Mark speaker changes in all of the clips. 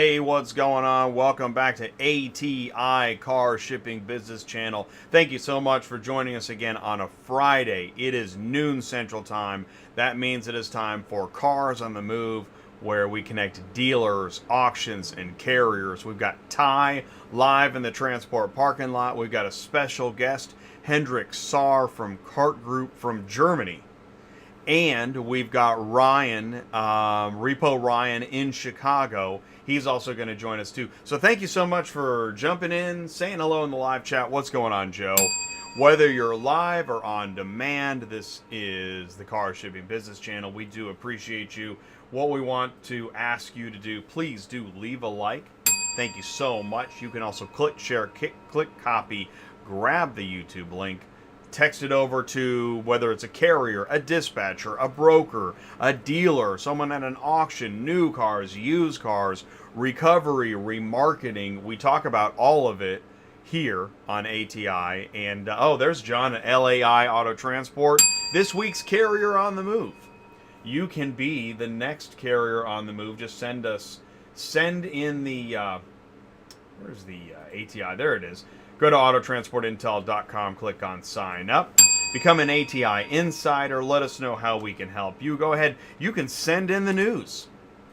Speaker 1: Hey, what's going on? Welcome back to ATI Car Shipping Business Channel. Thank you so much for joining us again on a Friday. It is noon Central Time. That means it is time for Cars on the Move, where we connect dealers, auctions, and carriers. We've got Ty live in the transport parking lot. We've got a special guest, Hendrik Saar from KART Group from Germany. And we've got Ryan, Repo Ryan in Chicago. He's also going to join us too. So thank you so much for jumping in, saying hello in the live chat. What's going on, Joe? Whether you're live or on demand, this is the Car Shipping Business Channel. We do appreciate you. What we want to ask you to do, please do leave a like. Thank you so much. You can also click share, click copy, grab the YouTube link. Text it over to whether it's a carrier, a dispatcher, a broker, a dealer, someone at an auction, new cars, used cars, recovery, remarketing. We talk about all of it here on ATI. And oh, there's John at LAI Auto Transport. This week's carrier on the move. You can be the next carrier on the move. Just send in the, where's the ATI? There it is. Go to autotransportintel.com, click on sign up. Become an ATI insider. Let us know how we can help you. Go ahead. You can send in the news.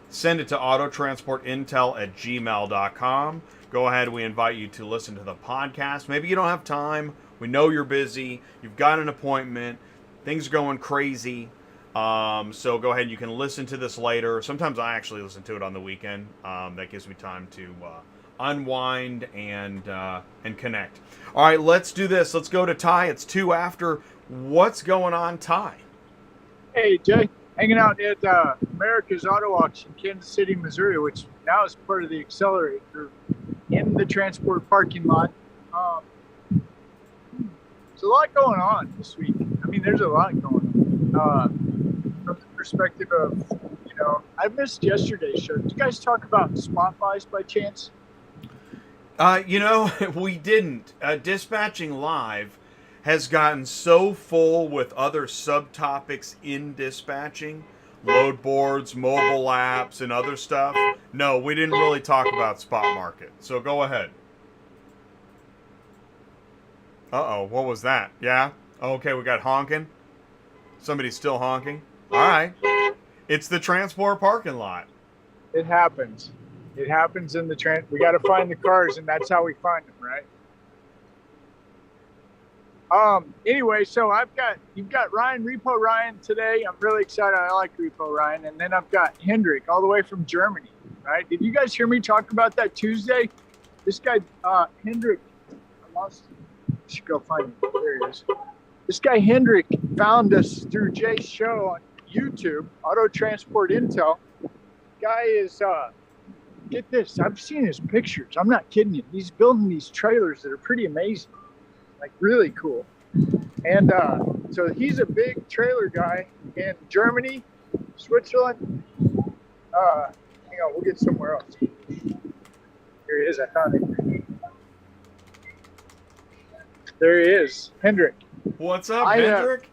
Speaker 1: Send it to autotransportintel@gmail.com. Go ahead. We invite you to listen to the podcast. Maybe you don't have time. We know you're busy. You've got an appointment. Things are going crazy. So go ahead. You can listen to this later. Sometimes I actually listen to it on the weekend. That gives me time to unwind and connect. All right, let's do this. Let's go to Ty. It's 2 after. What's going on, Ty?
Speaker 2: Hey, Jay. Hanging out at America's Auto Auction, Kansas City, Missouri, which now is part of the Accelerator in the transport parking lot. There's a lot going on this week. I mean, there's a lot going on. From the perspective of, I missed yesterday's show. Did you guys talk about spot buys by chance?
Speaker 1: We didn't. Dispatching Live has gotten so full with other subtopics in dispatching, load boards, mobile apps, and other stuff. No, we didn't really talk about spot market. So go ahead. Uh-oh, what was that? Yeah? Okay, we got honking. Somebody's still honking. All right. It's the transport parking lot.
Speaker 2: It happens. It happens in the we got to find the cars, and that's how we find them, right? Anyway, so you've got Repo Ryan today. I'm really excited. I like Repo Ryan. And then I've got Hendrik all the way from Germany, right? Did you guys hear me talk about that Tuesday? This guy, Hendrik, I should go find him. There he is. This guy, Hendrik, found us through Jay's show on YouTube, Auto Transport Intel. Guy is, get this, I've seen his pictures. I'm not kidding you. He's building these trailers that are pretty amazing, like really cool. And so he's a big trailer guy in Germany, Switzerland. Hang on, we'll get somewhere else. Here he is. I found him. There he is, Hendrik.
Speaker 1: What's up, Hendrik?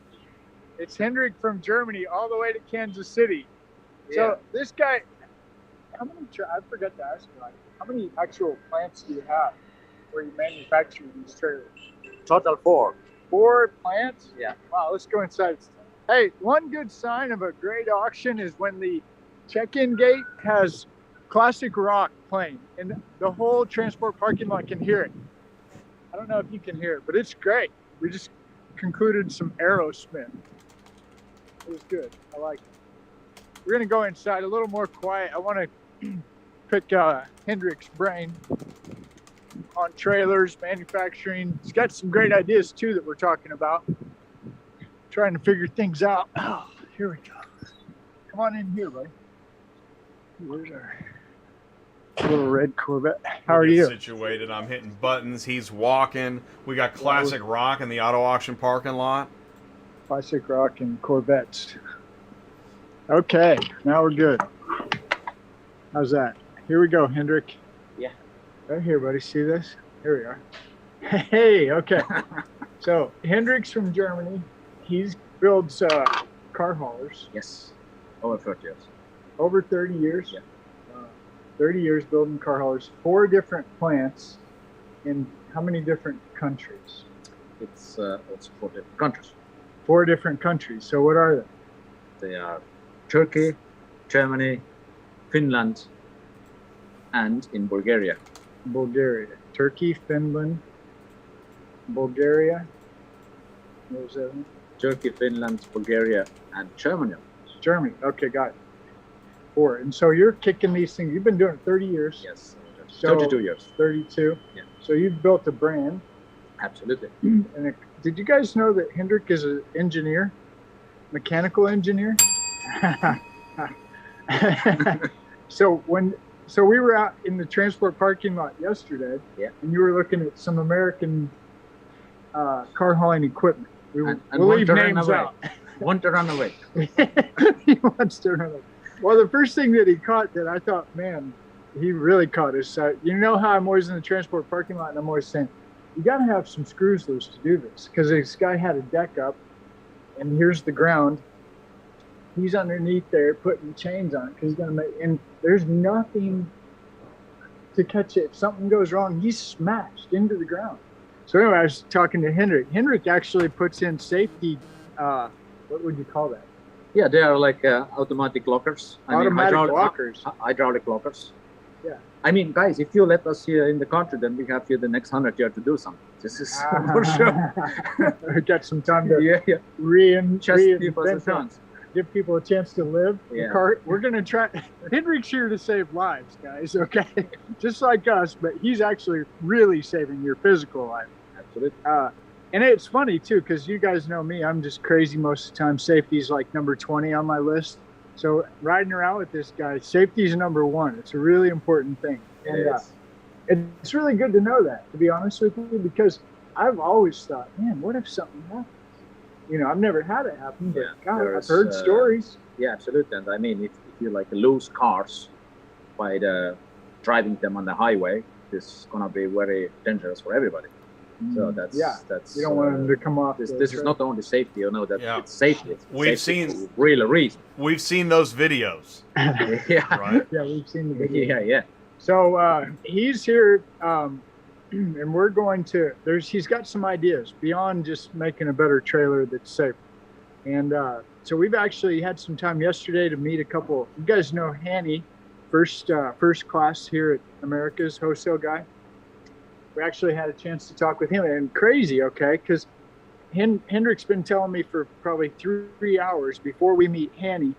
Speaker 2: It's Hendrik from Germany all the way to Kansas City. Yeah. So this guy, I forgot to ask you, how many actual plants do you have where you manufacture these trailers?
Speaker 3: Total 4.
Speaker 2: 4 plants?
Speaker 3: Yeah.
Speaker 2: Wow, let's go inside. Hey, one good sign of a great auction is when the check-in gate has classic rock playing and the whole transport parking lot can hear it. I don't know if you can hear it, but it's great. We just concluded some Aerosmith. It was good. I like it. We're going to go inside a little more quiet. I want to pick Hendrik's brain on trailers, manufacturing. He's got some great ideas too that we're talking about. Trying to figure things out. Oh, here we go. Come on in here, buddy. Where's our little red Corvette? How are you?
Speaker 1: Situated. I'm hitting buttons. He's walking. We got classic rock in the auto auction parking lot.
Speaker 2: Classic rock and Corvettes. Okay, now we're good. How's that? Here we go, Hendrik.
Speaker 3: Yeah.
Speaker 2: Right here, buddy. See this? Here we are. Hey, okay. So Hendrik's from Germany. He builds car haulers.
Speaker 3: Yes. Over 30 years.
Speaker 2: Over 30 years?
Speaker 3: Yeah.
Speaker 2: 30 years building car haulers, 4 different plants in how many different countries?
Speaker 3: It's also 4 different countries.
Speaker 2: 4 different countries. So what are they?
Speaker 3: They are Turkey, Germany, Finland, and in Bulgaria.
Speaker 2: Bulgaria. Turkey, Finland, Bulgaria. What was that one?
Speaker 3: Turkey, Finland, Bulgaria, and Germany.
Speaker 2: Germany. Okay, got it. 4. And so you're kicking these things. You've been doing it 30 years.
Speaker 3: Yes,
Speaker 2: So
Speaker 3: 32 years.
Speaker 2: 32.
Speaker 3: Yeah.
Speaker 2: So you've built a brand.
Speaker 3: Absolutely.
Speaker 2: And did you guys know that Hendrik is an engineer, mechanical engineer? So we were out in the transport parking lot yesterday,
Speaker 3: Yeah.
Speaker 2: and you were looking at some American car hauling equipment.
Speaker 3: And
Speaker 2: We'll
Speaker 3: want
Speaker 2: leave
Speaker 3: to run
Speaker 2: names
Speaker 3: away.
Speaker 2: out.
Speaker 3: Want to run away.
Speaker 2: He wants to run away. Well, the first thing that he caught that I thought, man, he really caught is, you know how I'm always in the transport parking lot and I'm always saying, you got to have some screws loose to do this, because this guy had a deck up and here's the ground. He's underneath there putting chains on it because he's going to make, and there's nothing to catch it. If something goes wrong, he's smashed into the ground. So anyway, I was talking to Hendrik. Hendrik actually puts in safety, what would you call that?
Speaker 3: Yeah, they are like automatic lockers.
Speaker 2: Automatic lockers.
Speaker 3: Hydraulic lockers.
Speaker 2: Yeah.
Speaker 3: I mean, guys, if you let us here in the country, then we have here the next 100 years to do something. This is for sure.
Speaker 2: We got some time to
Speaker 3: Yeah. Just give us a
Speaker 2: reinvent
Speaker 3: chance.
Speaker 2: give people a chance to live.
Speaker 3: Yeah.
Speaker 2: We're going to try. Hendrik's here to save lives, guys, okay? Just like us, but he's actually really saving your physical life.
Speaker 3: Absolutely.
Speaker 2: And it's funny, too, because you guys know me. I'm just crazy most of the time. Safety's like number 20 on my list. So riding around with this guy, safety's number 1. It's a really important thing. And it's really good to know that, to be honest with you, because I've always thought, man, what if something happens? You know, I've never had it happen, but God, I've heard stories.
Speaker 3: Yeah, absolutely. And I mean, if you like lose cars by driving them on the highway, this is gonna be very dangerous for everybody. So that's
Speaker 2: you don't want them to come off.
Speaker 3: This is not only safety, you know, that it's safety.
Speaker 1: We've
Speaker 3: safety
Speaker 1: seen
Speaker 3: for real reason.
Speaker 1: We've seen those videos.
Speaker 3: Yeah,
Speaker 1: right.
Speaker 2: Yeah, we've seen the video.
Speaker 3: Yeah.
Speaker 2: So he's here, and we're going to. He's got some ideas beyond just making a better trailer that's safe. And so we've actually had some time yesterday to meet a couple. You guys know Hanny, first class here at America's wholesale guy. We actually had a chance to talk with him, and crazy, okay, because Hendrik's been telling me for probably 3 hours before we meet Hanny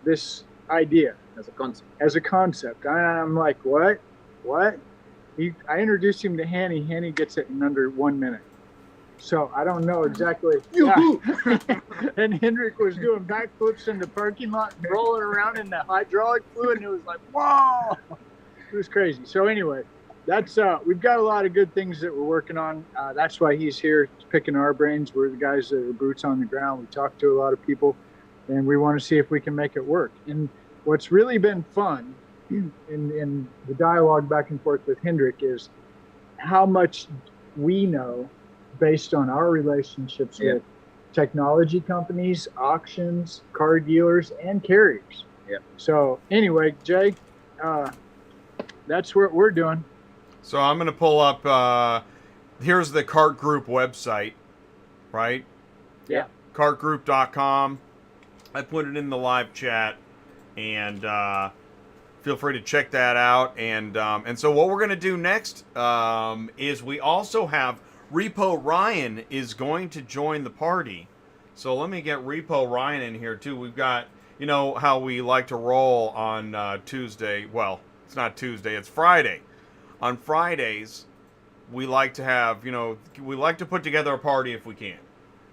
Speaker 2: this idea as a concept. I'm like, what? I introduced him to Hanny. Hanny gets it in under 1 minute. So I don't know exactly. Yeah. And Hendrik was doing backflips in the parking lot and rolling around in the hydraulic fluid, and it was like, whoa! It was crazy. So anyway, that's we've got a lot of good things that we're working on. That's why he's here picking our brains. We're the guys that are boots on the ground. We talk to a lot of people, and we want to see if we can make it work. And what's really been fun in the dialogue back and forth with Hendrik is how much we know based on our relationships with technology companies, auctions, car dealers, and carriers.
Speaker 3: Yeah. So
Speaker 2: anyway, Jay, that's what we're doing.
Speaker 1: So I'm going to pull up, here's the KART Group website, right?
Speaker 2: Yeah.
Speaker 1: KARTGroup.com. I put it in the live chat, and feel free to check that out. And so what we're going to do next is we also have Repo Ryan is going to join the party. So let me get Repo Ryan in here too. We've got, you know how we like to roll on Tuesday. Well, it's not Tuesday, it's Friday. On Fridays, we like to have, we like to put together a party if we can.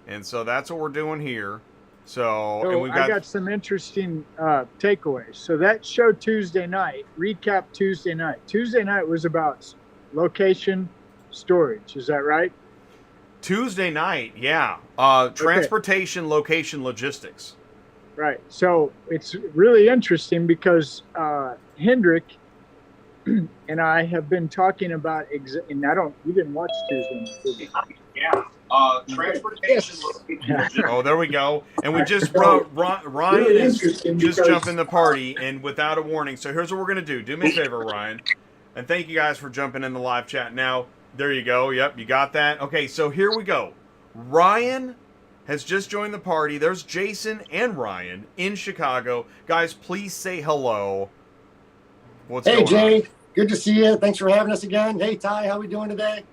Speaker 1: And so that's what we're doing here. So and
Speaker 2: I got some interesting takeaways. So that show Tuesday night, recap Tuesday night. Tuesday night was about location storage. Is that right?
Speaker 1: Tuesday night, yeah. Transportation, location, logistics.
Speaker 2: Right. So it's really interesting because Hendrik and I have been talking about, and you didn't watch Tuesday night, did you?
Speaker 4: Yeah. Transportation.
Speaker 1: Oh, there we go. And we just brought Ryan is just jumping the party and without a warning. So here's what we're gonna do. Do me a favor, Ryan, and thank you guys for jumping in the live chat. Now, there you go. Yep, you got that. Okay, so here we go. Ryan has just joined the party. There's Jason and Ryan in Chicago. Guys, please say hello. What's
Speaker 5: Hey,
Speaker 1: going
Speaker 5: Jay.
Speaker 1: on?
Speaker 5: Good to see you. Thanks for having us again. Hey, Ty. How we doing today?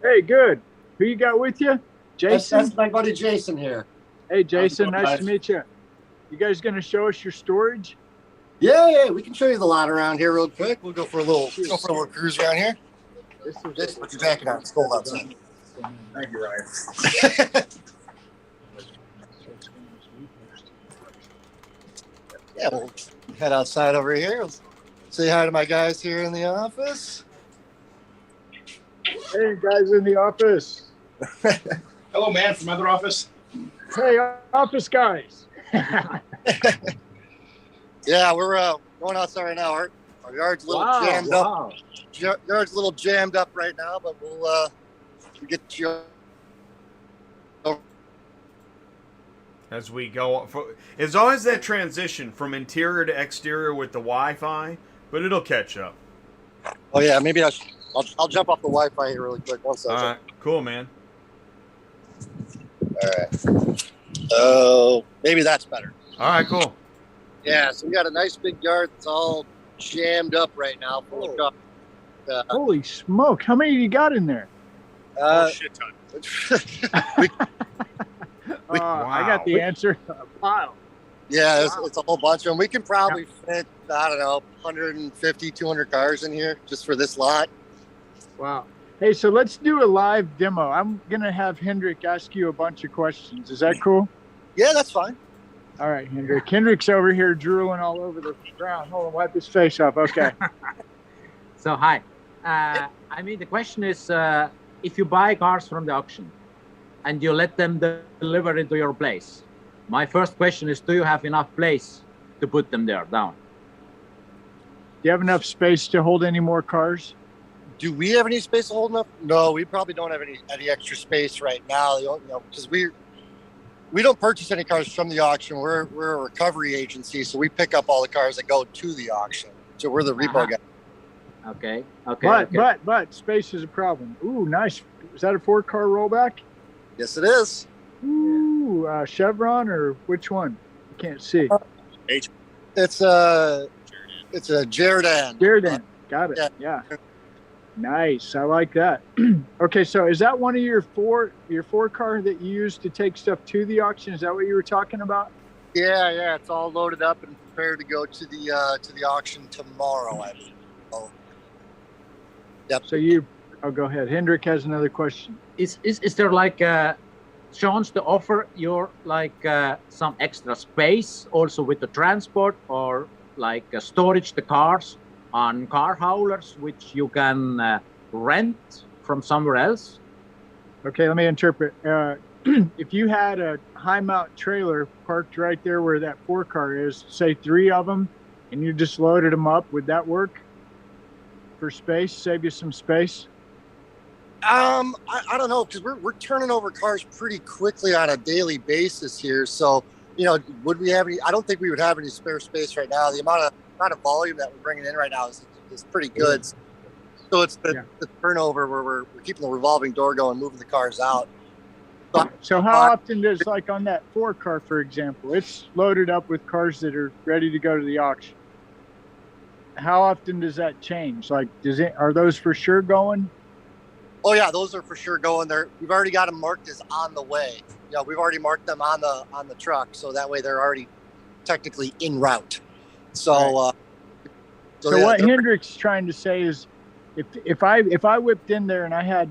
Speaker 2: Hey, good. Who you got with you? Jason?
Speaker 5: That's my buddy Jason here.
Speaker 2: Hey, Jason.
Speaker 5: How's it going,
Speaker 2: Nice
Speaker 5: guys?
Speaker 2: to meet you. You guys going to show us your storage?
Speaker 5: Yeah. We can show you the lot around here real quick. We'll go for a little cruise around here. Just put your jacket on. It's cold outside.
Speaker 4: Thank you, Ryan.
Speaker 5: Yeah, we'll head outside over here. Let's say hi to my guys here in the office.
Speaker 2: Hey, guys in the office.
Speaker 4: Hello, man, from other office.
Speaker 2: Hey, office guys.
Speaker 5: Yeah, we're going outside right now. Our yard's a little jammed up. Yard's a little jammed up right now, but we'll get you.
Speaker 1: As we go, there's always that transition from interior to exterior with the Wi-Fi, but it'll catch up.
Speaker 5: Oh yeah, maybe I'll jump off the Wi-Fi here really quick. One second.
Speaker 1: All right, cool, man.
Speaker 5: All right. Oh, maybe that's better.
Speaker 1: All right, cool.
Speaker 5: Yeah, so we got a nice big yard that's all jammed up right now. Full of trucks.
Speaker 2: Holy smoke. How many you got in there?
Speaker 4: Shit ton.
Speaker 2: I got the answer. A pile.
Speaker 5: Yeah, it's a whole bunch of them. We can probably fit, I don't know, 150, 200 cars in here just for this lot.
Speaker 2: Wow. Hey, so let's do a live demo. I'm going to have Hendrik ask you a bunch of questions. Is that cool?
Speaker 5: Yeah, that's fine.
Speaker 2: All right, Hendrik. Hendrik's over here drooling all over the ground. Hold on, wipe his face off. Okay.
Speaker 6: So, hi. The question is, if you buy cars from the auction and you let them deliver into your place, my first question is, do you have enough place to put them there down?
Speaker 2: Do you have enough space to hold any more cars?
Speaker 5: Do we have any space to hold enough? No, we probably don't have any extra space right now. Because we don't purchase any cars from the auction. We're a recovery agency, so we pick up all the cars that go to the auction. So we're the repo guy.
Speaker 6: Okay.
Speaker 2: But space is a problem. Ooh, nice. Is that a 4-car rollback?
Speaker 5: Yes, it is.
Speaker 2: Ooh, Chevron or which one? I can't see.
Speaker 5: It's a Jerdan.
Speaker 2: Jerdan. Got it. Yeah. Nice. I like that. Okay, so is that one of your four car that you use to take stuff to the auction? Is that what you were talking about?
Speaker 5: Yeah. It's all loaded up and prepared to go to the auction tomorrow, I believe. Oh. Yep.
Speaker 2: So go ahead. Hendrik has another question.
Speaker 6: Is there like a chance to offer your some extra space also with the transport, or like storage the cars on car haulers, which you can rent from somewhere else?
Speaker 2: Okay, let me interpret. If you had a high mount trailer parked right there where that 4-car is, say 3 of them, and you just loaded them up, would that work for space? Save you some space?
Speaker 5: I don't know, because we're turning over cars pretty quickly on a daily basis here. So, would we have any? I don't think we would have any spare space right now. The amount of volume that we're bringing in right now is pretty good. So it's the turnover where we're keeping the revolving door going, moving the cars out.
Speaker 2: So how often does, like on that 4-car, for example, it's loaded up with cars that are ready to go to the auction? How often does that change? Like, are those for sure going?
Speaker 5: Oh yeah, those are for sure going there. We've already got them marked as on the way. We've already marked them on the truck, so that way they're already technically en route. So,
Speaker 2: so what Hendrik's trying to say is, if I whipped in there and I had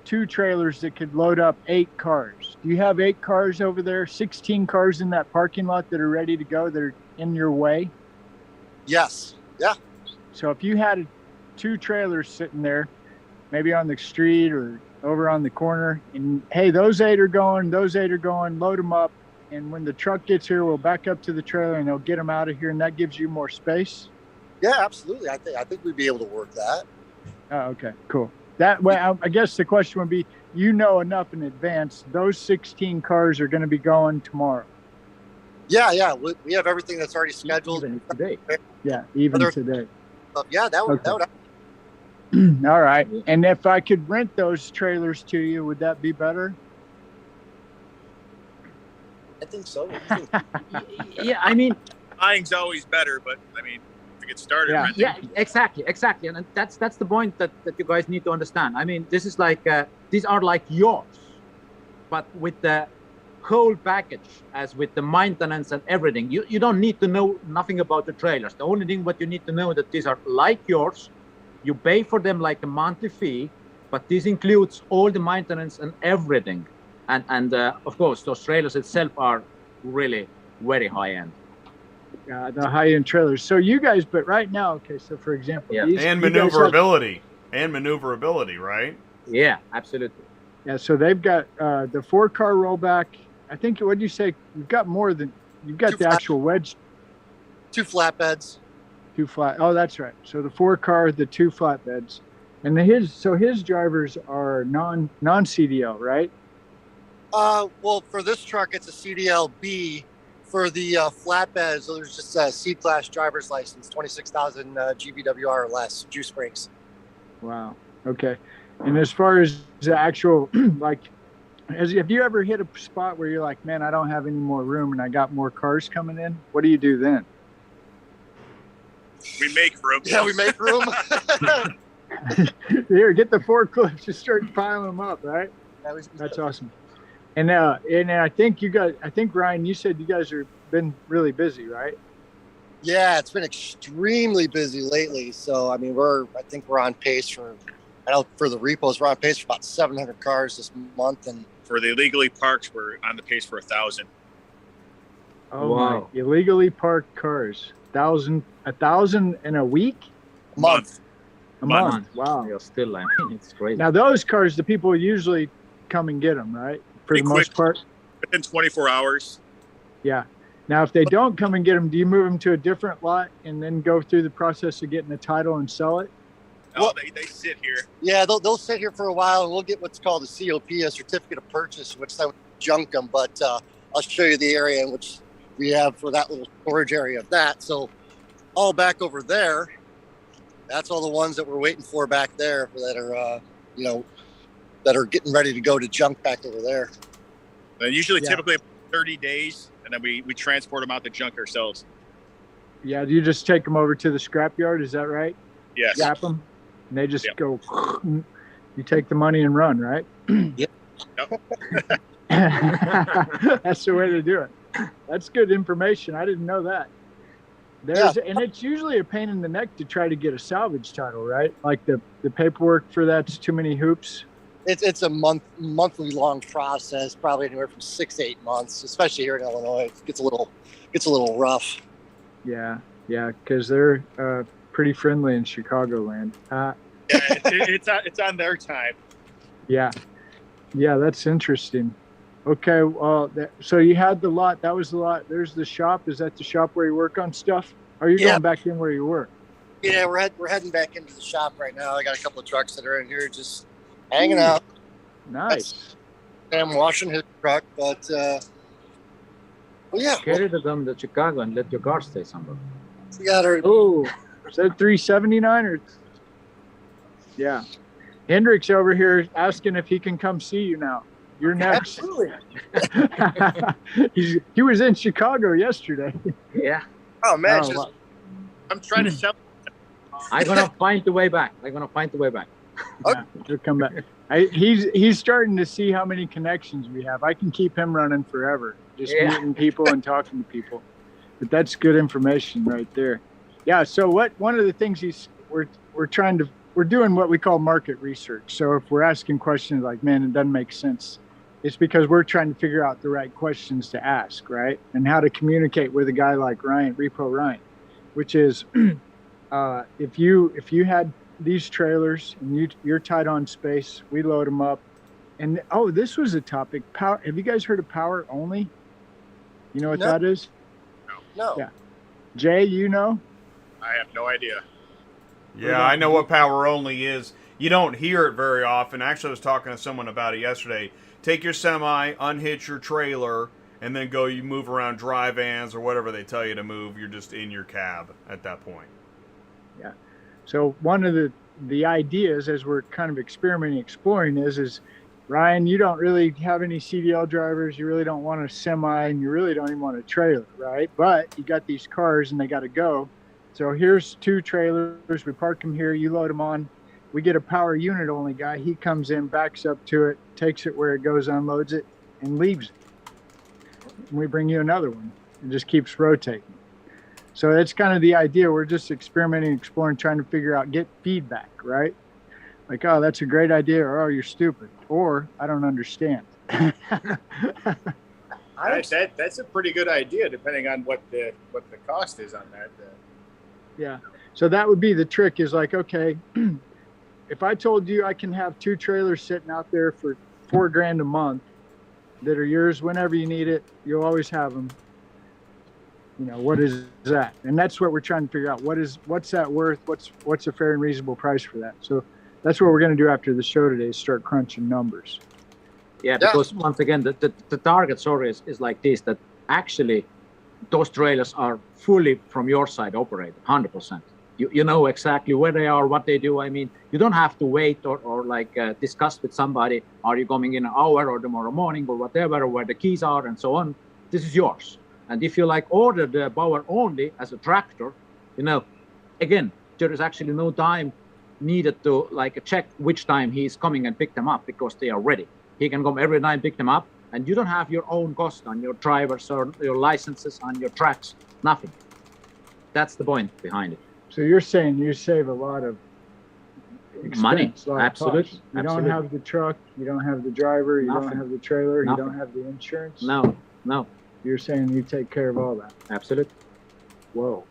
Speaker 2: 2 trailers that could load up 8 cars, do you have 8 cars over there? 16 cars in that parking lot that are ready to go, that are in your way?
Speaker 5: Yes. Yeah.
Speaker 2: So if you had 2 trailers sitting there, maybe on the street or over on the corner, and hey, those 8 are going, load them up, and when the truck gets here, we'll back up to the trailer and they'll get them out of here, and that gives you more space?
Speaker 5: Yeah, absolutely. I think we'd be able to work that.
Speaker 2: Oh, okay, cool. That way, I guess the question would be, you know enough in advance, those 16 cars are going to be going tomorrow.
Speaker 5: Yeah. We have everything that's already scheduled.
Speaker 6: Even today.
Speaker 2: Yeah, even
Speaker 5: Other-
Speaker 2: today.
Speaker 5: Yeah, that would.
Speaker 2: Okay.
Speaker 5: That would
Speaker 2: All right.
Speaker 6: Yeah.
Speaker 2: And if I could rent those trailers to you, would that be better?
Speaker 5: I think so.
Speaker 6: Yeah, I mean,
Speaker 4: Buying's always better, but I mean, to get started,
Speaker 2: Yeah.
Speaker 4: renting.
Speaker 6: yeah, exactly, and that's the point that you guys need to understand. I mean, this is like these are like yours, but with the whole package, as with the maintenance and everything. You don't need to know nothing about the trailers. The only thing what you need to know that these are like yours. You pay for them like a monthly fee, but this includes all the maintenance and everything. And of course, those trailers itself are really very high end.
Speaker 2: The high-end trailers. So you guys, but right now, okay, so for example,
Speaker 6: Yeah.
Speaker 2: these,
Speaker 1: And
Speaker 2: you guys have-
Speaker 1: maneuverability, right?
Speaker 6: Yeah, absolutely.
Speaker 2: yeah, so they've got the 4-car rollback. I think, what do you say? You've got
Speaker 5: Two
Speaker 2: the actual wedge,
Speaker 5: 2 flatbeds.
Speaker 2: 2 flat. Oh, that's right. So the 4-car, the 2 flatbeds. And his drivers are non-CDL, right?
Speaker 5: Well, for this truck, it's a CDL-B. For the flatbeds, there's just a C-class driver's license, 26,000 GVWR or less, juice brakes.
Speaker 2: Wow. Okay. And as far as the actual, like, have you ever hit a spot where you're like, man, I don't have any more room and I got more cars coming in? What do you do then?
Speaker 4: We make room.
Speaker 5: Yeah, we make room.
Speaker 2: Here, get the forklift, just start piling them up, right? That's awesome. And I think Ryan, you said you guys have been really busy, right?
Speaker 5: Yeah, it's been extremely busy lately. So I mean, I think we're on pace for the repos, we're on pace for about 700 cars this month, and
Speaker 4: For the illegally parked, we're on the pace for 1,000.
Speaker 2: Oh
Speaker 6: Wow.
Speaker 2: my! Illegally parked cars, 1,000 in a week,
Speaker 5: month.
Speaker 2: a
Speaker 4: Month.
Speaker 2: month. Wow.
Speaker 6: You're still, I mean, it's crazy.
Speaker 2: Now those cars, the people usually come and get them, right? For
Speaker 4: Pretty
Speaker 2: the most
Speaker 4: quick.
Speaker 2: part.
Speaker 4: Within 24 hours.
Speaker 2: Yeah. Now, if they don't come and get them, do you move them to a different lot and then go through the process of getting the title and sell it?
Speaker 4: No,
Speaker 5: Well-
Speaker 4: they sit here.
Speaker 5: Yeah, they'll sit here for a while, and we'll get what's called a COP, a certificate of purchase, which then we junk them. But I'll show you the area in which we have for that little storage area of that. So all back over there, that's all the ones that we're waiting for back there that are, that are getting ready to go to junk back over there.
Speaker 4: And usually,
Speaker 2: Yeah.
Speaker 4: typically 30 days, and then we transport them out to junk ourselves.
Speaker 2: Yeah. Do you just take them over to the scrapyard? Is that right?
Speaker 4: Yes.
Speaker 2: Scrap them, and they just
Speaker 4: Yep.
Speaker 2: go. You take the money and run, right?
Speaker 5: Yep.
Speaker 2: That's the way to do it. That's good information. I didn't know that. And it's usually a pain in the neck to try to get a salvage title, right? Like the paperwork for that's too many hoops.
Speaker 5: It's a monthly long process, probably anywhere from 6 to 8 months, especially here in Illinois. It gets a little rough.
Speaker 2: Yeah, because they're pretty friendly in Chicagoland.
Speaker 4: Yeah, it's on their time.
Speaker 2: Yeah, that's interesting. Okay, well, so you had the lot. That was the lot. There's the shop. Is that the shop where you work on stuff? Or are you
Speaker 5: Yeah.
Speaker 2: going back in where you work?
Speaker 5: Yeah, we're heading back into the shop right now. I got a couple of trucks that are in here just hanging out.
Speaker 2: Nice.
Speaker 5: I'm washing his truck, but well, yeah,
Speaker 6: Carry them to Chicago and let your car stay somewhere.
Speaker 5: we got our.
Speaker 2: Oh, is that 379 or? Yeah. Hendrik's over here asking if he can come see you now. You're next.
Speaker 5: Absolutely.
Speaker 2: He was in Chicago yesterday.
Speaker 6: Yeah,
Speaker 5: Oh man,
Speaker 2: Oh,
Speaker 5: just,
Speaker 2: wow.
Speaker 4: I'm trying to sell.
Speaker 6: I'm gonna find the way back.
Speaker 2: Yeah, he'll come back. He's starting to see how many connections we have. I can keep him running forever, just
Speaker 6: Yeah.
Speaker 2: meeting people and talking to people. But that's good information right there. Yeah. So one of the things we're doing what we call market research. So if we're asking questions like, man, it doesn't make sense, it's because we're trying to figure out the right questions to ask, right? And how to communicate with a guy like Ryan, Repo Ryan, which is if you had these trailers and you're tight on space, we load them up. And this was a topic. Power. Have you guys heard of power only? You know what
Speaker 5: No.
Speaker 2: that is?
Speaker 5: no.
Speaker 2: Yeah. Jay, you know?
Speaker 4: I have no idea.
Speaker 1: Yeah, I know what power only is. you don't hear it very often. Actually, I was talking to someone about it yesterday. Take your semi, unhitch your trailer, and then you move around dry vans or whatever they tell you to move. You're just in your cab at that point.
Speaker 2: Yeah. So one of the ideas as we're kind of experimenting, exploring is Ryan, you don't really have any CDL drivers. You really don't want a semi, and you really don't even want a trailer, right? But you got these cars and they got to go. So here's 2 trailers. We park them here. You load them on. We get a power unit only guy. He comes in, backs up to it, takes it where it goes, unloads it, and leaves it. And we bring you another one. It just keeps rotating. So that's kind of the idea. We're just experimenting, exploring, trying to figure out, get feedback, right? Like, oh, that's a great idea, or oh, you're stupid, or I don't understand.
Speaker 4: That's a pretty good idea, depending on what the cost is on that.
Speaker 2: Yeah. So that would be the trick, is like, okay, if I told you I can have 2 trailers sitting out there for $4,000 a month that are yours whenever you need it, you'll always have them. You know, what is that? And that's what we're trying to figure out. What's that worth? What's a fair and reasonable price for that? So that's what we're going to do after the show today, is start crunching numbers.
Speaker 6: Yeah, because once again, the target story is like this, that actually those trailers are fully from your side operated, 100%. You know exactly where they are, what they do. I mean, you don't have to wait or discuss with somebody, are you coming in an hour or tomorrow morning or whatever, or where the keys are and so on. This is yours. And if you order the power only as a tractor, again, there is actually no time needed to check which time he's coming and pick them up, because they are ready. He can come every time, pick them up, and you don't have your own cost on your drivers or your licenses on your tracks, nothing. That's the point behind it.
Speaker 2: So you're saying you save a lot of expense,
Speaker 6: money.
Speaker 2: Absolutely.
Speaker 6: Cost.
Speaker 2: You don't have the truck, you don't have the driver, you
Speaker 6: Nothing.
Speaker 2: don't have the trailer,
Speaker 6: Nothing.
Speaker 2: you don't have the insurance.
Speaker 6: No.
Speaker 2: You're saying you take care of all that.
Speaker 6: Absolutely.
Speaker 2: Whoa.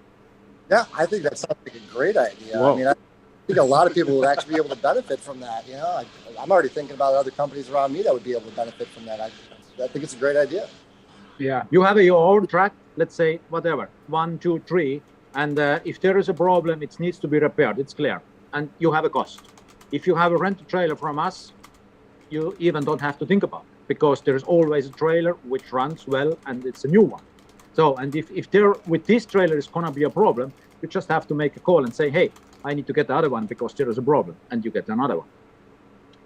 Speaker 5: Yeah, I think that sounds like a great idea.
Speaker 2: Whoa.
Speaker 5: I mean, I think a lot of people would actually be able to benefit from that. I'm already thinking about other companies around me that would be able to benefit from that. I think it's a great idea.
Speaker 2: Yeah.
Speaker 6: You have your own track, let's say, whatever, 1, 2, 3. And if there is a problem, it needs to be repaired. It's clear. And you have a cost. If you have a rental trailer from us, you even don't have to think about it, because there is always a trailer which runs well and it's a new one. So, and if there with this trailer is going to be a problem, you just have to make a call and say, hey, I need to get the other one because there is a problem, and you get another one.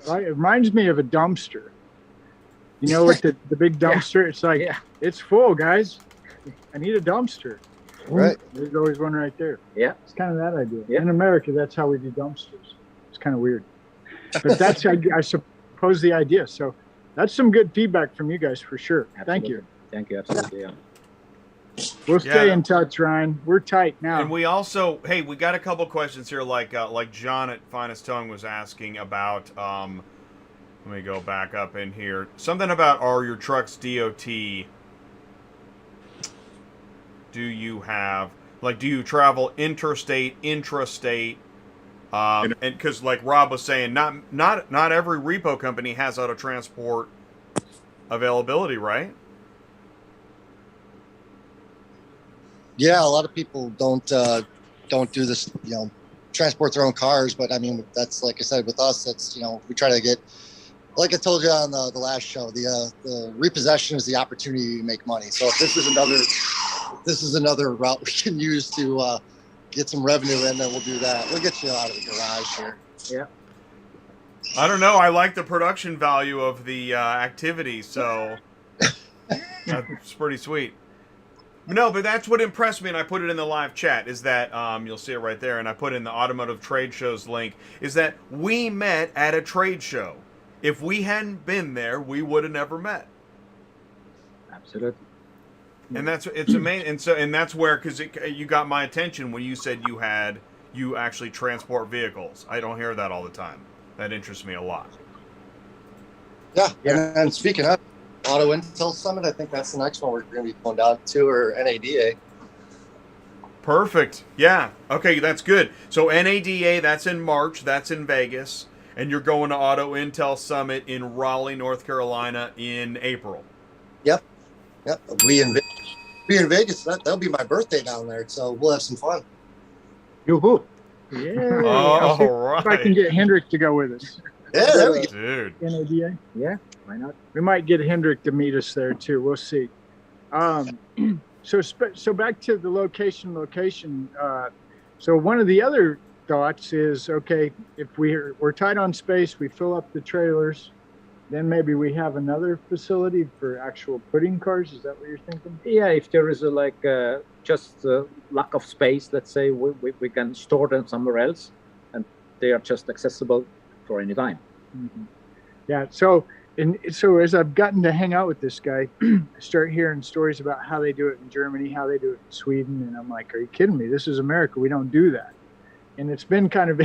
Speaker 2: Right. It reminds me of a dumpster. With the big dumpster, it's like, it's full, guys. I need a dumpster.
Speaker 5: Right.
Speaker 2: There's always one right there.
Speaker 6: Yeah.
Speaker 2: It's kind of that idea.
Speaker 6: Yeah.
Speaker 2: In America, that's how we do dumpsters. It's kind of weird. But that's, I suppose, the idea. So that's some good feedback from you guys for sure. Thank you.
Speaker 6: Thank you. Absolutely. Yeah.
Speaker 2: We'll stay in touch, Ryan. We're tight now.
Speaker 1: And we also, we got a couple questions here, like John at Finest Towing was asking about. Let me go back up in here. Something about, are your trucks DOT? Do you have, do you travel interstate, intrastate? And because, like Rob was saying, not every repo company has auto transport availability, right?
Speaker 5: Yeah, a lot of people don't do this, transport their own cars. But I mean, that's, like I said, with us, that's, we try to get, like I told you on the last show, the repossession is the opportunity to make money. So if this is another route we can use to get some revenue in, then we'll do that. We'll get you out of the garage here.
Speaker 6: Yeah.
Speaker 1: I don't know. I like the production value of the activity, so that's pretty sweet. No, but that's what impressed me, and I put it in the live chat, is that, you'll see it right there, and I put in the Automotive Trade Shows link, is that we met at a trade show. If we hadn't been there, we would have never met.
Speaker 6: Absolutely.
Speaker 1: And it's amazing, and that's where, because you got my attention when you said you actually transport vehicles. I don't hear that all the time. That interests me a lot.
Speaker 5: Yeah. And speaking of Auto Intel Summit, I think that's the next one we're going to be going down to, or NADA.
Speaker 1: Perfect. Yeah. Okay, that's good. So NADA, that's in March. That's in Vegas. And you're going to Auto Intel Summit in Raleigh, North Carolina in April.
Speaker 5: Yep. I'll be in Vegas. That'll be my birthday down there, so we'll have some fun.
Speaker 6: Yoo-hoo.
Speaker 2: Yeah.
Speaker 1: All
Speaker 2: If I can
Speaker 1: right.
Speaker 2: get Hendrik to go with us.
Speaker 5: Yeah, there we go.
Speaker 1: Dude.
Speaker 2: NADA.
Speaker 3: Yeah, why not?
Speaker 2: We might get Hendrik to meet us there too. We'll see. So back to the location. So one of the other thoughts is, okay, if we're tight on space, we fill up the trailers, then maybe we have another facility for actual putting cars. Is that what you're thinking?
Speaker 6: Yeah, if there is just lack of space, let's say we can store them somewhere else, and they are just accessible for any time.
Speaker 2: Mm-hmm. Yeah. So as I've gotten to hang out with this guy, I start hearing stories about how they do it in Germany, how they do it in Sweden, and I'm like, are you kidding me? This is America. We don't do that. And it's been kind of,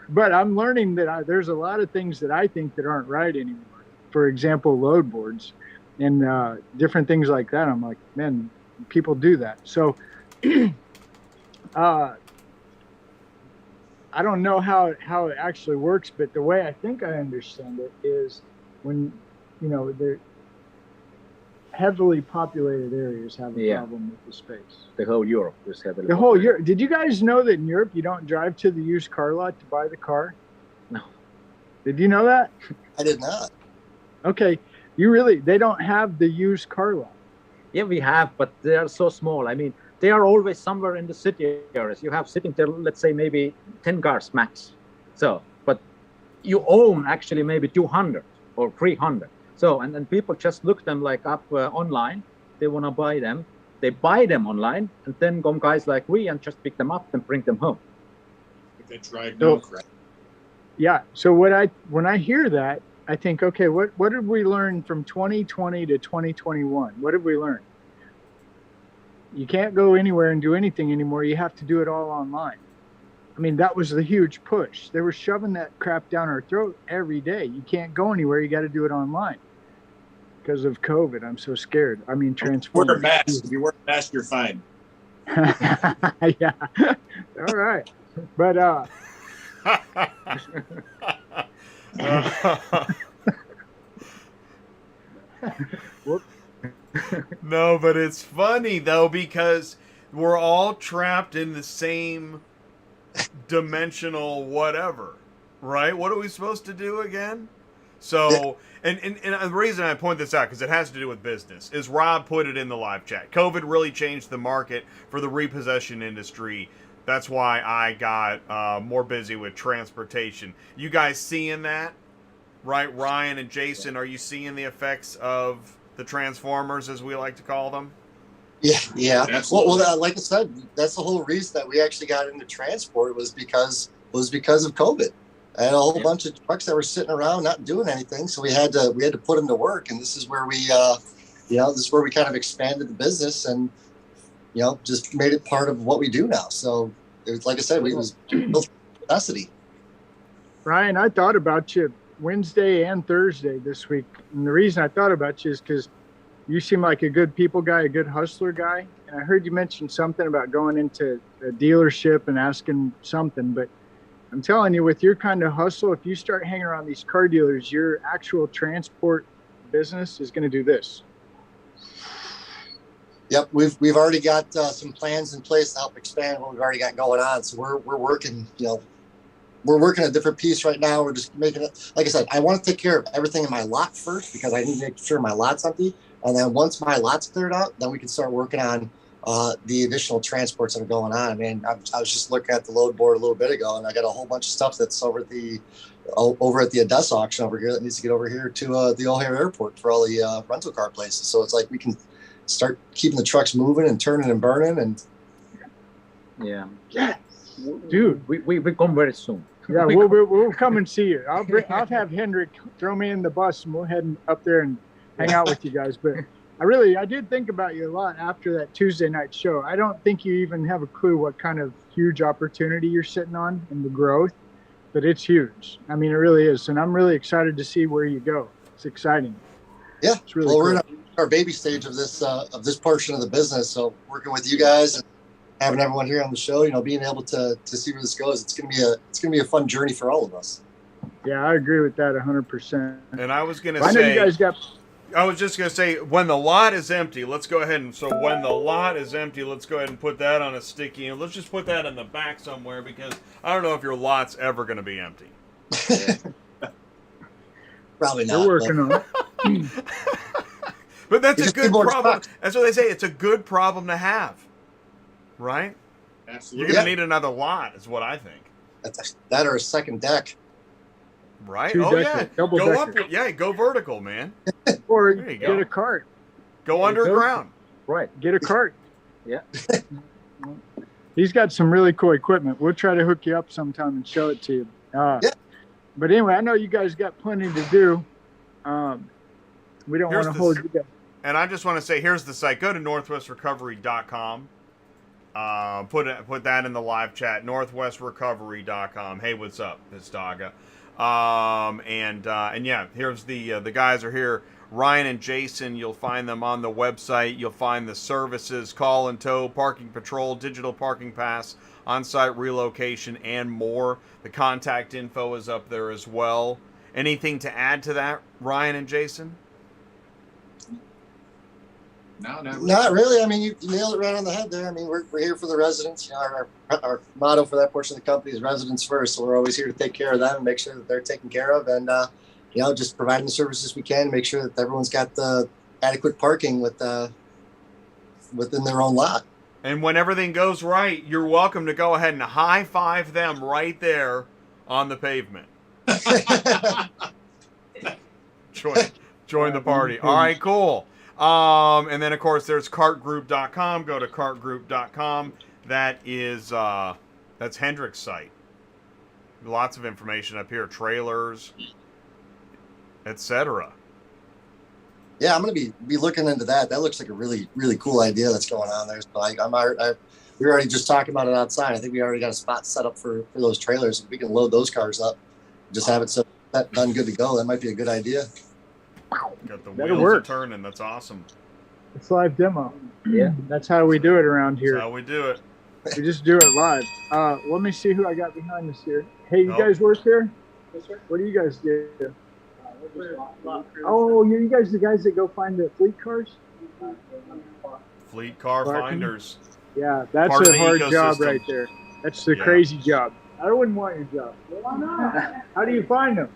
Speaker 2: but I'm learning that there's a lot of things that I think that aren't right anymore. For example, load boards and different things like that. I'm like, man, people do that. So I don't know how it actually works, but the way I think I understand it is when, they're heavily populated areas have a problem with the space.
Speaker 3: The whole Europe is heavily.
Speaker 2: The whole Europe. Did you guys know that in Europe you don't drive to the used car lot to buy the car?
Speaker 3: No.
Speaker 2: Did you know that?
Speaker 5: I did not.
Speaker 2: Okay. They don't have the used car lot.
Speaker 6: Yeah, we have, but they are so small. I mean, they are always somewhere in the city areas. You have sitting there, let's say maybe 10 cars max. So, but you own actually maybe 200 or 300. So, and then people just look them like up online. They want to buy them. They buy them online, and then come guys like we and just pick them up and bring them home.
Speaker 4: They drive no crap.
Speaker 2: Yeah. So when I hear that, I think, okay, what did we learn from 2020 to 2021? What did we learn? You can't go anywhere and do anything anymore. You have to do it all online. I mean, that was the huge push. They were shoving that crap down our throat every day. You can't go anywhere. You got to do it online because of COVID. I'm so scared. I mean, transform.
Speaker 4: Wear a mask. If you wear a mask, you're fine.
Speaker 2: Yeah. All right. But
Speaker 1: no, but it's funny though because we're all trapped in the same dimensional whatever, right? What are we supposed to do again? So, and the reason I point this out, because it has to do with business, is Rob put it in the live chat. COVID really changed the market for the repossession industry. That's why I got more busy with transportation. You guys seeing that? Right, Ryan and Jason, are you seeing the effects of the transformers, as we like to call them?
Speaker 5: Yeah.
Speaker 4: Absolutely.
Speaker 5: Well, like I said, that's the whole reason that we actually got into transport was because of COVID. I had a whole bunch of trucks that were sitting around not doing anything, so we had to put them to work, and this is where we, this is where we kind of expanded the business and, just made it part of what we do now. So it was, like I said, it was built necessity.
Speaker 2: Ryan, I thought about you Wednesday and Thursday this week. And the reason I thought about you is because you seem like a good people guy, a good hustler guy. And I heard you mention something about going into a dealership and asking something. But I'm telling you, with your kind of hustle, if you start hanging around these car dealers, your actual transport business is going to do this.
Speaker 5: Yep, we've already got some plans in place to help expand what we've already got going on. So we're working, we're working a different piece right now. We're just making it, like I said, I want to take care of everything in my lot first because I need to make sure my lot's empty. And then once my lot's cleared out, then we can start working on the additional transports that are going on. I mean, I was just looking at the load board a little bit ago, and I got a whole bunch of stuff that's over at the Odessa auction over here that needs to get over here to the O'Hare Airport for all the rental car places. So it's like we can start keeping the trucks moving and turning and burning. And
Speaker 2: Yeah, dude,
Speaker 6: we come very soon.
Speaker 2: yeah, we'll come and see you. I'll have Hendrik throw me in the bus and we'll head up there and hang out with you guys. But I did think about you a lot after that Tuesday night show. I don't think you even have a clue what kind of huge opportunity you're sitting on and the growth, but it's huge. I mean, it really is. And I'm really excited to see where you go. It's exciting.
Speaker 5: Yeah,
Speaker 2: it's really
Speaker 5: we're
Speaker 2: cool.
Speaker 5: in our baby stage of this portion of the business. So working with you guys and having everyone here on the show, being able to see where this goes, it's gonna be a fun journey for all of us.
Speaker 2: Yeah, I agree with that 100%.
Speaker 1: And I was going to
Speaker 2: I know you
Speaker 1: say,
Speaker 2: guys got.
Speaker 1: I was just going to say, when the lot is empty, let's go ahead and, so when the lot is empty, let's go ahead and put that on a sticky, and let's just put that in the back somewhere, because I don't know if your lot's ever going to be empty.
Speaker 5: Probably not.
Speaker 2: We're working on it.
Speaker 1: But that's
Speaker 5: You
Speaker 1: a
Speaker 5: just
Speaker 1: good
Speaker 5: need more
Speaker 1: problem.
Speaker 5: trucks.
Speaker 1: That's what they say. It's a good problem to have, right? You're
Speaker 4: Absolutely.
Speaker 1: going to need another lot, is what I think.
Speaker 5: That or a second deck.
Speaker 1: Right?
Speaker 2: Two
Speaker 1: Oh,
Speaker 2: decker,
Speaker 1: yeah.
Speaker 2: double
Speaker 1: Go up.
Speaker 2: decker.
Speaker 1: Yeah, go vertical, man.
Speaker 2: Or
Speaker 1: There you
Speaker 2: get
Speaker 1: go.
Speaker 2: a cart.
Speaker 1: Go underground.
Speaker 6: Right.
Speaker 2: Get a cart.
Speaker 6: Yeah.
Speaker 2: He's got some really cool equipment. We'll try to hook you up sometime and show it to you.
Speaker 5: Yeah.
Speaker 2: But anyway, I know you guys got plenty to do. We don't
Speaker 1: Here's
Speaker 2: want to
Speaker 1: the
Speaker 2: hold
Speaker 1: s-
Speaker 2: you down.
Speaker 1: And I just want to say, here's the site. Go to northwestrecovery.com. Put that in the live chat. Northwestrecovery.com. Hey, what's up, Pistaga? And yeah, here's the guys are here. Ryan and Jason, you'll find them on the website. You'll find the services, call and tow, parking patrol, digital parking pass, on-site relocation, and more. The contact info is up there as well. Anything to add to that, Ryan and Jason?
Speaker 4: No, no.
Speaker 5: Not really. I mean, you nailed it right on the head there. I mean, we're here for the residents. You know, our motto for that portion of the company is residents first. So we're always here to take care of them and make sure that they're taken care of, and you know, just providing the services we can, make sure that everyone's got the adequate parking within their own lot.
Speaker 1: And when everything goes right, you're welcome to go ahead and high-five them right there on the pavement. Join the party. All right, cool. And then, of course, there's KARTGroup.com. Go to KARTGroup.com. That is, that's Hendrik's site. Lots of information up here. Trailers, etc.
Speaker 5: Yeah, I'm gonna be looking into that. That looks like a really, really cool idea that's going on there. So we were already just talking about it outside. I think we already got a spot set up for those trailers. If we can load those cars up, just have it set done, good to go. That might be a good idea.
Speaker 1: Got the
Speaker 2: That'll
Speaker 1: wheels
Speaker 2: work.
Speaker 1: turning. That's awesome.
Speaker 2: It's live demo.
Speaker 6: Yeah.
Speaker 2: That's how we do it around
Speaker 1: That's
Speaker 2: here.
Speaker 1: how we do it.
Speaker 2: We just do it live. Let me see who I got behind us here. Hey, you
Speaker 1: Oh.
Speaker 2: guys work here? Yes, sir. What do you guys do? Oh, you guys the guys that go find the fleet cars?
Speaker 1: Fleet car
Speaker 2: Parking.
Speaker 1: finders.
Speaker 2: Yeah, that's
Speaker 1: Part of
Speaker 2: a
Speaker 1: the
Speaker 2: hard job
Speaker 1: ecosystem.
Speaker 2: right there. That's the
Speaker 1: Yeah.
Speaker 2: crazy job. I wouldn't want your job. Why not? How do you find them?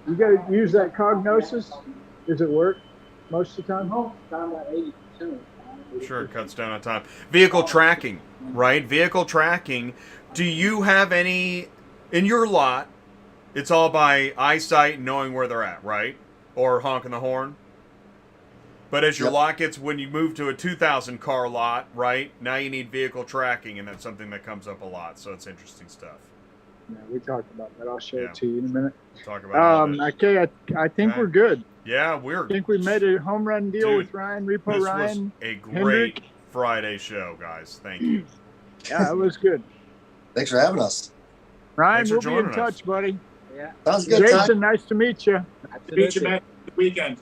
Speaker 2: You got to use that cognosis? Does it work most of the time? About 80%.
Speaker 1: Sure, it cuts down on time. Vehicle tracking, right? Vehicle tracking. Do you have any in your lot? It's all by eyesight, knowing where they're at, right? Or honking the horn. But as your
Speaker 5: Yep.
Speaker 1: lot gets, when you move to a 2,000 car lot, right? Now you need vehicle tracking, and that's something that comes up a lot. So it's interesting stuff.
Speaker 2: Yeah, we talked about that. I'll show
Speaker 1: Yeah.
Speaker 2: it to you in a minute.
Speaker 1: We'll talk about it.
Speaker 2: Okay, I think
Speaker 1: Okay.
Speaker 2: we're good.
Speaker 1: Yeah,
Speaker 2: I think we made a home run deal
Speaker 1: Dude,
Speaker 2: with Ryan, Repo
Speaker 1: This
Speaker 2: Ryan.
Speaker 1: was a great
Speaker 2: Hendrik.
Speaker 1: Friday show, guys. Thank you.
Speaker 2: Yeah, it was good.
Speaker 5: Thanks for having us.
Speaker 2: Ryan,
Speaker 1: Thanks for
Speaker 2: we'll be in
Speaker 1: joining us.
Speaker 2: touch, buddy.
Speaker 6: Yeah.
Speaker 5: Sounds good. Tom.
Speaker 2: Jason, nice to meet you.
Speaker 4: Meet you back the weekend.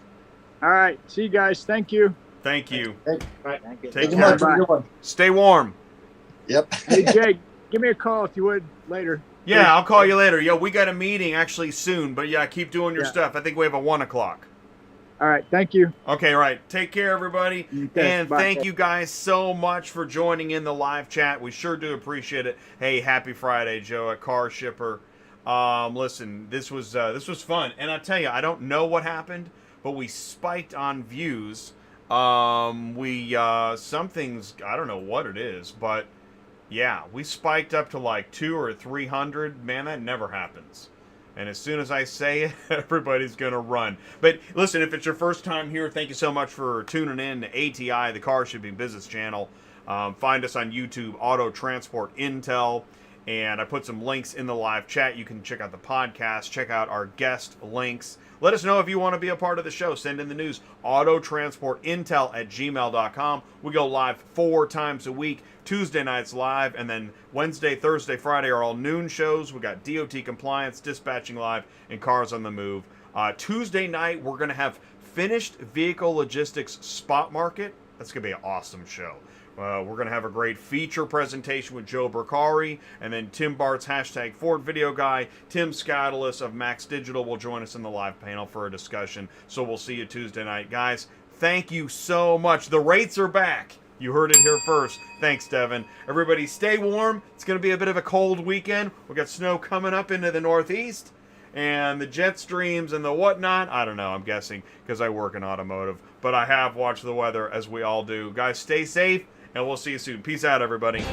Speaker 2: All right, see you guys. Thank you.
Speaker 1: Thank you.
Speaker 6: Thank you.
Speaker 1: Take
Speaker 5: Thank you
Speaker 1: care.
Speaker 5: much. Have a good one.
Speaker 1: Stay warm.
Speaker 5: Yep.
Speaker 2: Hey, Jake, give me a call if you would later.
Speaker 1: Yeah, I'll call you later. Yo, we got a meeting actually soon, but yeah, keep doing your
Speaker 2: Yeah.
Speaker 1: stuff. I think we have a 1 o'clock.
Speaker 2: All right, thank you.
Speaker 1: Okay, right. Take care, everybody.
Speaker 2: Okay,
Speaker 1: And
Speaker 2: bye.
Speaker 1: thank you guys so much for joining in the live chat. We sure do appreciate it. Hey, happy Friday, Joe at Car Shipper. Listen, this was fun. And I tell you, I don't know what happened, but we spiked on views. Some things, I don't know what it is, but yeah, we spiked up to like 200 or 300. Man, that never happens. And as soon as I say it, everybody's going to run. But listen, if it's your first time here, thank you so much for tuning in to ATI, the Car Shipping Business Channel. Find us on YouTube, Auto Transport Intel. And I put some links in the live chat. You can check out the podcast, check out our guest links. Let us know if you want to be a part of the show. Send in the news, autotransportintel@gmail.com. We go live 4 times a week. Tuesday nights live, and then Wednesday, Thursday, Friday are all noon shows. We got DOT Compliance, Dispatching Live, and Cars on the Move. Tuesday night, we're going to have Finished Vehicle Logistics Spot Market. That's going to be an awesome show. We're going to have a great feature presentation with Joe Bercari, and then Tim Bart's hashtag Ford video guy, Tim Scatalis of Max Digital will join us in the live panel for a discussion. So we'll see you Tuesday night. Guys, thank you so much. The rates are back. You heard it here first. Thanks, Devin. Everybody stay warm. It's going to be a bit of a cold weekend. We've got snow coming up into the northeast. And the jet streams and the whatnot, I don't know, I'm guessing, because I work in automotive. But I have watched the weather, as we all do. Guys, stay safe, and we'll see you soon. Peace out, everybody.